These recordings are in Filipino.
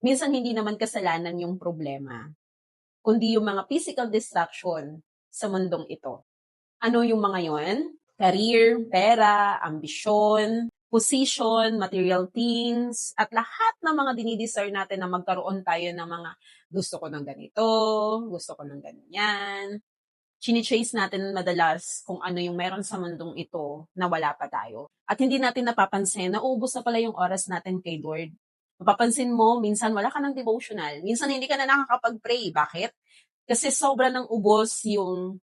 Minsan hindi naman kasalanan yung problema, kundi yung mga physical distraction sa mundong ito. Ano yung mga yon? Career, pera, ambisyon, position, material things, at lahat ng mga dinidesire natin na magkaroon tayo ng mga gusto ko ng ganito, gusto ko ng ganyan. Chine-chase natin madalas kung ano yung meron sa mundong ito na wala pa tayo. At hindi natin napapansin na ubos na pala yung oras natin kay Lord. Mapapansin mo, minsan wala ka ng devotional. Minsan hindi ka na nakakapag-pray. Bakit? Kasi sobra ng ubos yung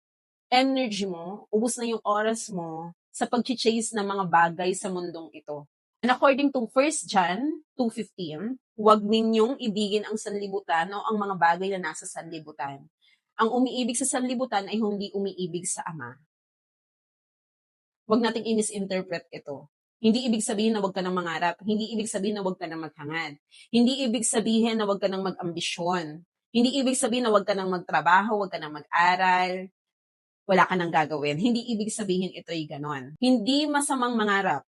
energy mo, ubos na yung oras mo sa pag-chase ng mga bagay sa mundong ito. And according to 1 John 2:15, huwag ninyong ibigin ang sanlibutan o ang mga bagay na nasa sanlibutan. Ang umiibig sa sanlibutan ay hindi umiibig sa Ama. Huwag nating i-misinterpret ito. Hindi ibig sabihin na huwag ka nang mangarap. Hindi ibig sabihin na huwag ka nang maghangad. Hindi ibig sabihin na huwag ka nang mag-ambisyon. Hindi ibig sabihin na huwag ka nang magtrabaho, huwag ka nang mag-aral, wala ka nang gagawin. Hindi ibig sabihin ito'y ganon. Hindi masamang mangarap.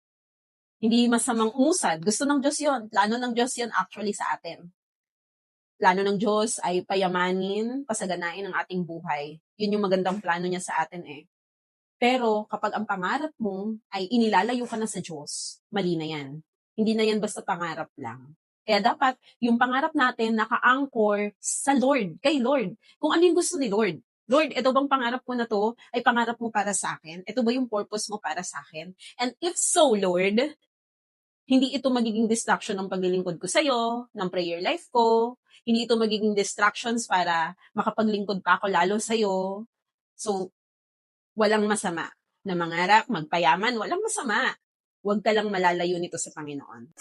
Hindi masamang umusad. Gusto ng Diyos yun. Plano ng Diyos yun actually sa atin. Plano ng Diyos ay payamanin, pasaganain ang ating buhay. Yun yung magandang plano niya sa atin eh. Pero kapag ang pangarap mo ay inilalayo ka na sa Diyos, mali na yan. Hindi na yan basta pangarap lang. Kaya dapat yung pangarap natin naka-anchor sa Lord, kay Lord. Kung ano yung gusto ni Lord. Lord, ito bang pangarap ko na to ay pangarap mo para sa akin? Ito ba yung purpose mo para sa akin? And if so, Lord, hindi ito magiging distraction ng paglilingkod ko sa'yo, ng prayer life ko, hindi ito magiging distractions para makapaglingkod pa ako lalo sa'yo. So, walang masama na mangarap, magpayaman, walang masama. Huwag ka lang malalayo nito sa Panginoon.